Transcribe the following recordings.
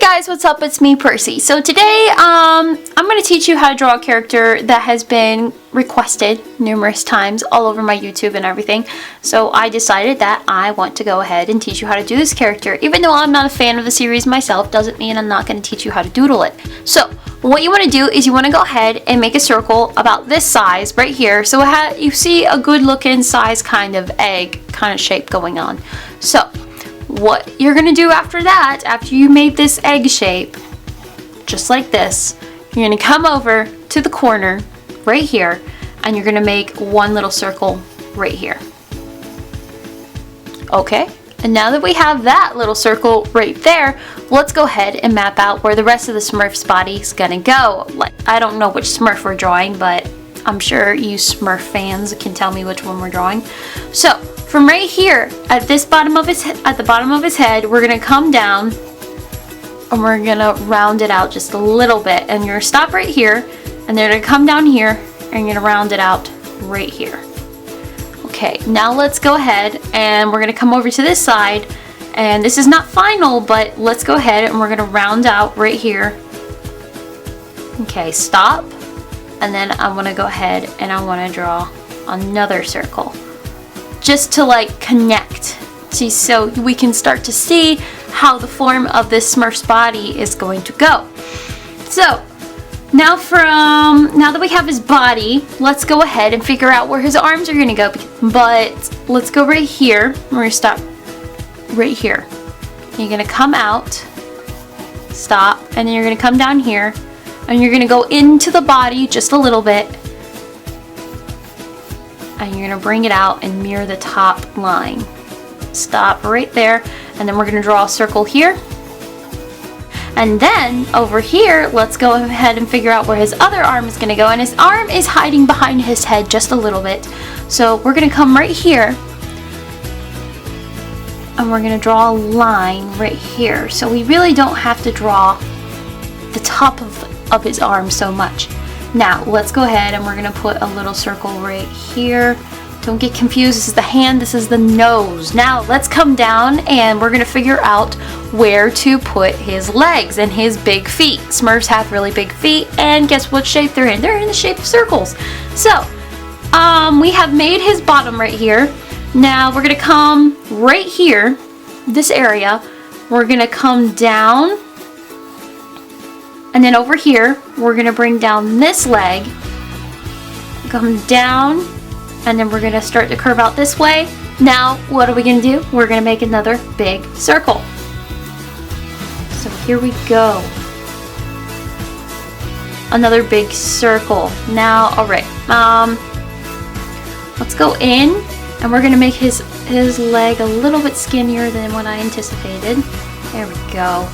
guys, what's up? It's me, Percy. So today, I'm going to teach you how to draw a character that has been requested numerous times all over my YouTube and everything. So I decided that I want to go ahead and teach you how to do this character. Even though I'm not a fan of the series myself, doesn't mean I'm not going to teach you how to doodle it. So what you want to do is you want to go ahead and make a circle about this size right here. So you see a good looking size kind of egg kind of shape going on. So what you're going to do after that, after you made this egg shape, just like this, you're going to come over to the corner right here and you're going to make one little circle right here. Okay, and now that we have that little circle right there, let's go ahead and map out where the rest of the Smurf's body is going to go. Like, I don't know which Smurf we're drawing, but I'm sure you Smurf fans can tell me which one we're drawing. So from right here at the bottom of his head, we're gonna come down and we're gonna round it out just a little bit, and you're gonna stop right here and then you're gonna come down here and you're gonna round it out right here. Okay, now let's go ahead and we're gonna come over to this side, and this is not final, but let's go ahead and we're gonna round out right here. Okay, stop, and then I want to go ahead and I want to draw another circle just to like connect, see, so we can start to see how the form of this Smurf's body is going to go. So now that we have his body, let's go ahead and figure out where his arms are going to go. But let's go right here. We're going to stop right here. You're going to come out, stop, and then you're going to come down here and you're going to go into the body just a little bit. And you're going to bring it out and mirror the top line. Stop right there, and then we're going to draw a circle here. And then over here, let's go ahead and figure out where his other arm is going to go. And his arm is hiding behind his head just a little bit. So we're going to come right here and we're going to draw a line right here. So we really don't have to draw the top of his arm so much. Now let's go ahead and we're going to put a little circle right here. Don't get confused, this is the hand, this is the nose. Now let's come down and we're going to figure out where to put his legs and his big feet. Smurfs have really big feet, and guess what shape they're in? They're in the shape of circles. So we have made his bottom right here. Now we're going to come right here, this area, we're going to come down. And then over here, we're going to bring down this leg, come down, and then we're going to start to curve out this way. Now, what are we going to do? We're going to make another big circle. So here we go. Another big circle. Now, all right, let's go in, and we're going to make his leg a little bit skinnier than what I anticipated. There we go.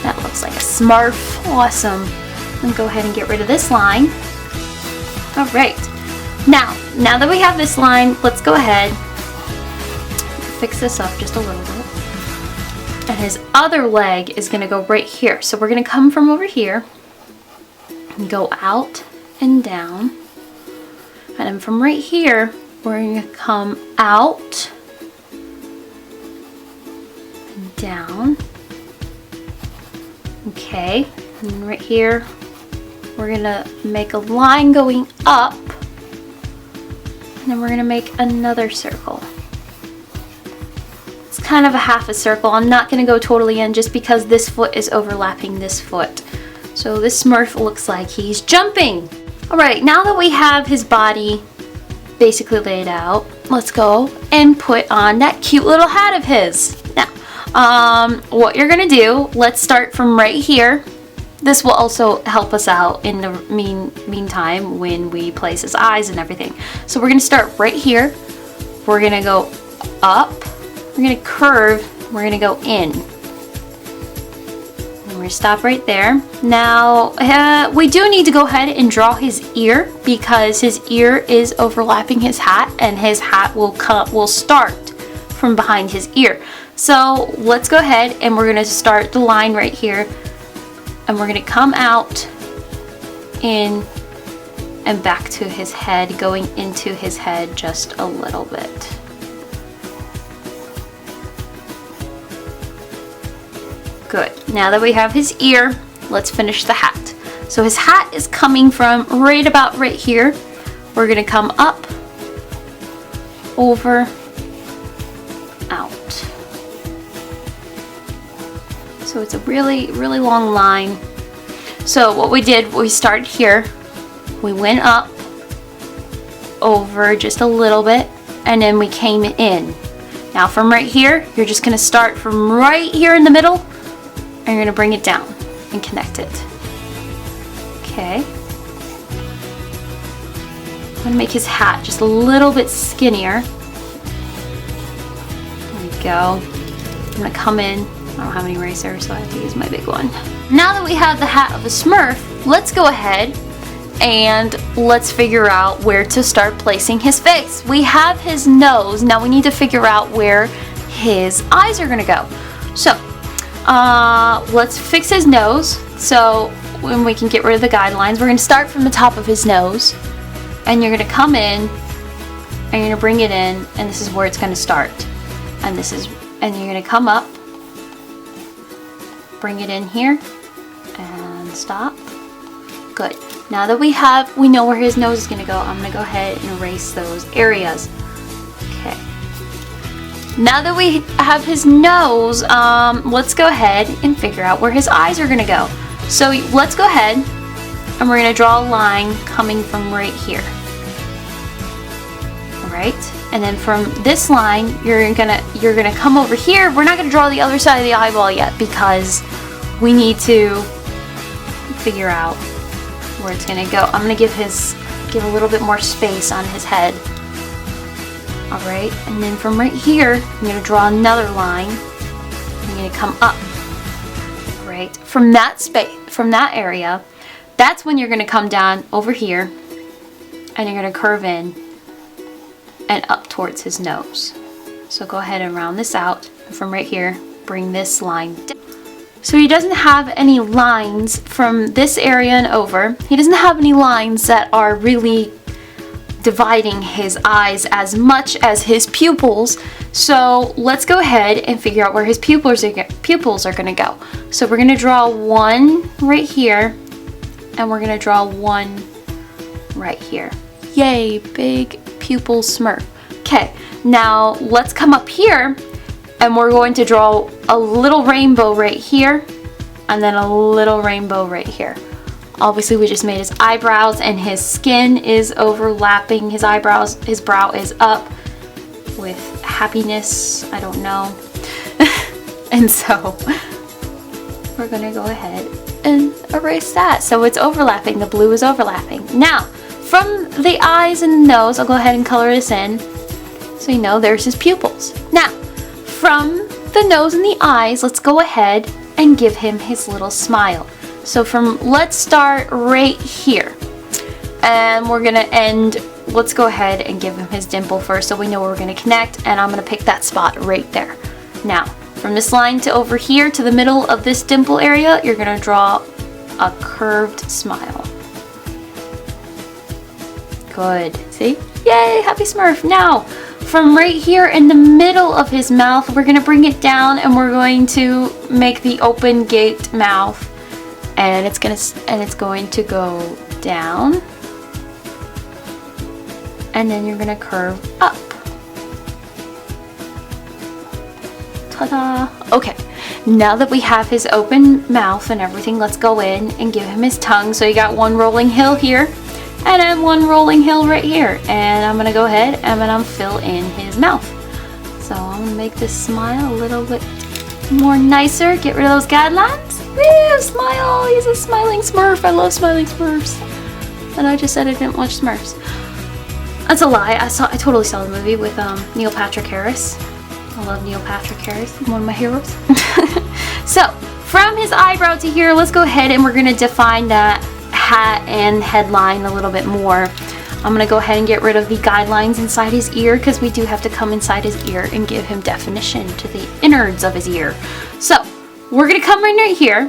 That looks like a Smurf. Awesome. Let's go ahead and get rid of this line. Alright. Now that we have this line, let's go ahead and fix this up just a little bit. And his other leg is going to go right here. So we're going to come from over here and go out and down. And then from right here, we're going to come out and down. Okay, and right here we're gonna make a line going up, and then we're gonna make another circle. It's kind of a half a circle. I'm not gonna go totally in just because this foot is overlapping this foot. So this Smurf looks like he's jumping. Alright, now that we have his body basically laid out, let's go and put on that cute little hat of his. Now, what you're gonna do, let's start from right here. This will also help us out in the meantime when we place his eyes and everything. So we're gonna start right here. We're gonna go up, we're gonna curve, we're gonna go in. And we're gonna stop right there. Now, we do need to go ahead and draw his ear because his ear is overlapping his hat, and his hat will start from behind his ear. So let's go ahead and we're going to start the line right here, and we're going to come out in and back to his head, going into his head just a little bit. Good. Now that we have his ear, let's finish the hat. So his hat is coming from right about right here. We're gonna come up, over, out. So it's a really, really long line. So what we did, we started here, we went up, over just a little bit, and then we came in. Now from right here, you're just gonna start from right here in the middle, and you're gonna bring it down and connect it. Okay. I'm gonna make his hat just a little bit skinnier. There we go. I'm gonna come in. I don't have any eraser, so I have to use my big one. Now that we have the hat of a Smurf, let's go ahead and let's figure out where to start placing his face. We have his nose. Now we need to figure out where his eyes are gonna go. So let's fix his nose. So when we can get rid of the guidelines, we're gonna start from the top of his nose, and you're gonna come in and you're gonna bring it in, and this is where it's gonna start. And you're gonna come up, bring it in here, and stop. Good. Now that we know where his nose is gonna go, I'm gonna go ahead and erase those areas. Okay. Now that we have his nose, let's go ahead and figure out where his eyes are gonna go. So let's go ahead and we're gonna draw a line coming from right here. Alright? And then from this line, you're gonna come over here. We're not gonna draw the other side of the eyeball yet because we need to figure out where it's gonna go. I'm gonna give a little bit more space on his head. Alright, and then from right here, I'm gonna draw another line. I'm gonna come up. Right, from that area, that's when you're gonna come down over here, and you're gonna curve in and up towards his nose. So go ahead and round this out, and from right here, bring this line down. So he doesn't have any lines from this area and over. He doesn't have any lines that are really dividing his eyes as much as his pupils. So let's go ahead and figure out where his pupils are going to go. So we're going to draw one right here, and we're going to draw one right here. Yay, big pupil Smurf. Okay, now let's come up here, and we're going to draw a little rainbow right here, and then a little rainbow right here. Obviously we just made his eyebrows, and his skin is overlapping his eyebrows. His brow is up with happiness, I don't know. And so we're gonna go ahead and erase that. So it's overlapping, the blue is overlapping. Now, from the eyes and the nose, I'll go ahead and color this in. So you know there's his pupils. Now, from the nose and the eyes, let's go ahead and give him his little smile. So let's start right here, and we're gonna end, let's go ahead and give him his dimple first so we know where we're gonna connect, and I'm gonna pick that spot right there. Now, from this line to over here to the middle of this dimple area, you're gonna draw a curved smile. Good, see? Yay, happy Smurf. Now, from right here in the middle of his mouth, we're gonna bring it down, and we're going to make the open gate mouth. And it's going to go down, and then you're gonna curve up. Ta-da! Okay, now that we have his open mouth and everything, let's go in and give him his tongue. So you got one rolling hill here, and then one rolling hill right here. And I'm gonna go ahead and I'm gonna fill in his mouth. So I'm gonna make this smile a little bit more nicer. Get rid of those guidelines. Woo! Smile! He's a smiling Smurf. I love smiling Smurfs. And I just said I didn't watch Smurfs. That's a lie. I totally saw the movie with Neil Patrick Harris. I love Neil Patrick Harris. One of my heroes. So from his eyebrow to here, let's go ahead and we're gonna define that hat and headline a little bit more. I'm gonna go ahead and get rid of the guidelines inside his ear, because we do have to come inside his ear and give him definition to the innards of his ear. So we're gonna come right here.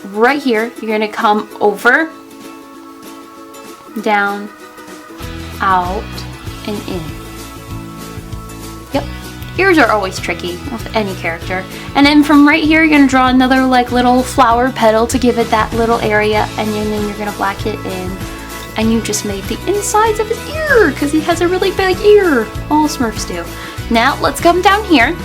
Right here, you're gonna come over, down, out, and in. Yep. Ears are always tricky with any character. And then from right here, you're gonna draw another like little flower petal to give it that little area, and then you're gonna black it in. And you just made the insides of his ear, because he has a really big ear. All Smurfs do. Now let's come down here,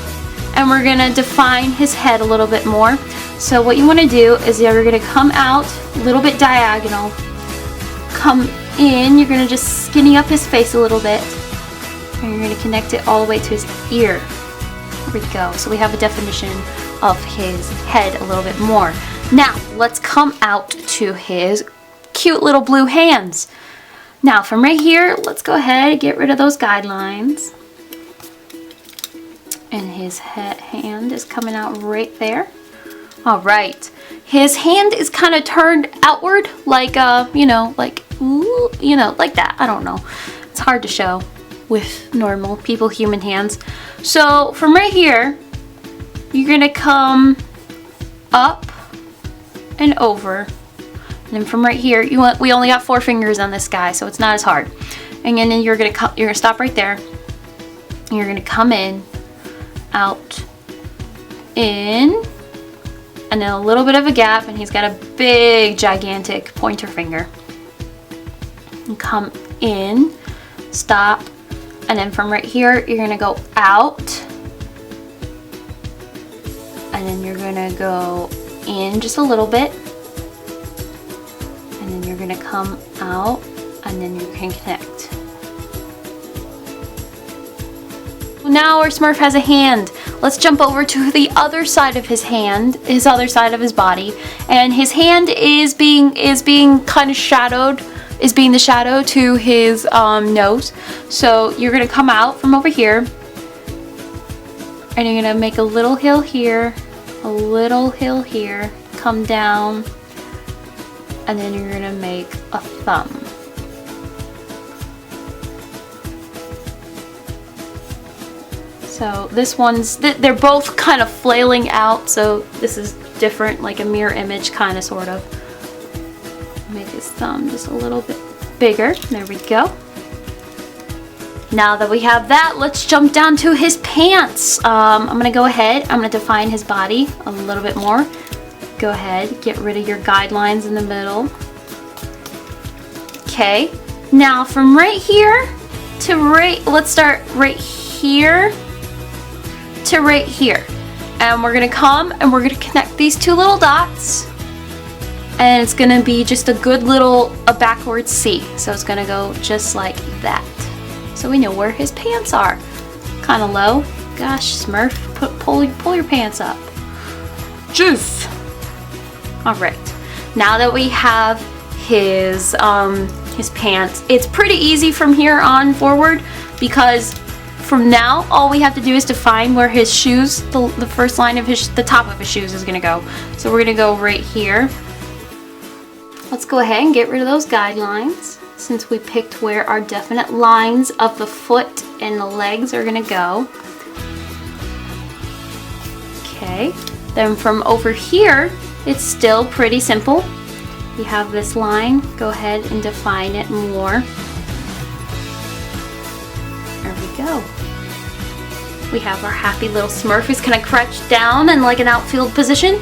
and we're gonna define his head a little bit more. So what you wanna do is you're gonna come out a little bit diagonal, come in, you're gonna just skinny up his face a little bit, and you're gonna connect it all the way to his ear. There we go. So we have a definition of his head a little bit more. Now let's come out to his cute little blue hands. Now from right here, let's go ahead and get rid of those guidelines. And his hand is coming out right there. All right. His hand is kind of turned outward, like you know, like ooh, you know, like that. I don't know. It's hard to show with normal people, human hands. So from right here, you're gonna come up and over. And then from right here, we only got 4 fingers on this guy, so it's not as hard. And then you're gonna stop right there. And you're gonna come in, out, in, and then a little bit of a gap, and he's got a big, gigantic pointer finger. And come in, stop, and then from right here, you're gonna go out, and then you're gonna go in just a little bit. And then you're gonna come out, and then you can connect. Now our Smurf has a hand. Let's jump over to the other side of his hand, his other side of his body, and his hand is being kind of shadowed, is being the shadow to his nose. So you're gonna come out from over here, and you're gonna make a little hill here, a little hill here, come down, and then you're gonna make a thumb. So this one's, they're both kind of flailing out, so this is different, like a mirror image kind of, sort of. Make his thumb just a little bit bigger. There we go. Now that we have that, let's jump down to his pants. I'm gonna go ahead, I'm gonna define his body a little bit more. Go ahead, get rid of your guidelines in the middle. Okay, now from right here to let's start right here to right here. And we're gonna come and we're gonna connect these 2 little dots. And it's gonna be just a good little, a backwards C. So it's gonna go just like that. So we know where his pants are. Kind of low. Gosh, Smurf, pull your pants up. Juice. All right, now that we have his pants, it's pretty easy from here on forward, because from now all we have to do is define where his shoes, the first line of the top of his shoes is gonna go. So we're gonna go right here. Let's go ahead and get rid of those guidelines, since we picked where our definite lines of the foot and the legs are gonna go. Okay, then from over here, it's still pretty simple. We have this line, go ahead and define it more. There we go. We have our happy little Smurf who's kind of crouched down in like an outfield position.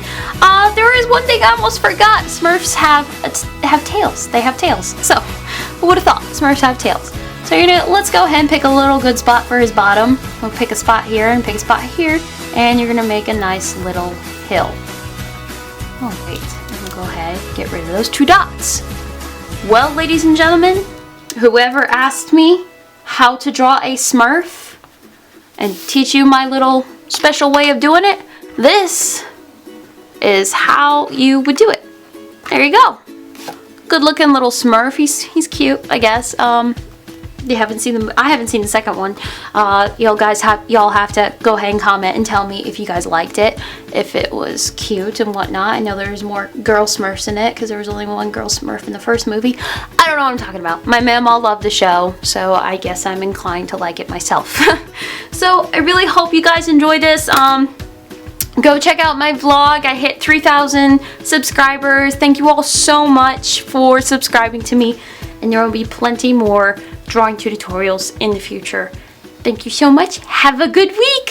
There is one thing I almost forgot. Smurfs have tails. They have tails. So, who would have thought Smurfs have tails? So let's go ahead and pick a little good spot for his bottom. We'll pick a spot here and pick a spot here, and you're gonna make a nice little hill. Oh wait, we'll go ahead and get rid of those 2 dots. Well, ladies and gentlemen, whoever asked me how to draw a Smurf and teach you my little special way of doing it, this is how you would do it. There you go. Good looking little Smurf. He's cute, I guess. You haven't seen them. I haven't seen the second one. Y'all have to go ahead and comment and tell me if you guys liked it, if it was cute and whatnot. I know there's more girl Smurfs in it because there was only one girl Smurf in the first movie. I don't know what I'm talking about. My mama loved the show, so I guess I'm inclined to like it myself. So I really hope you guys enjoy this. Go check out my vlog. I hit 3,000 subscribers. Thank you all so much for subscribing to me, and there will be plenty more drawing tutorials in the future. Thank you so much. Have a good week.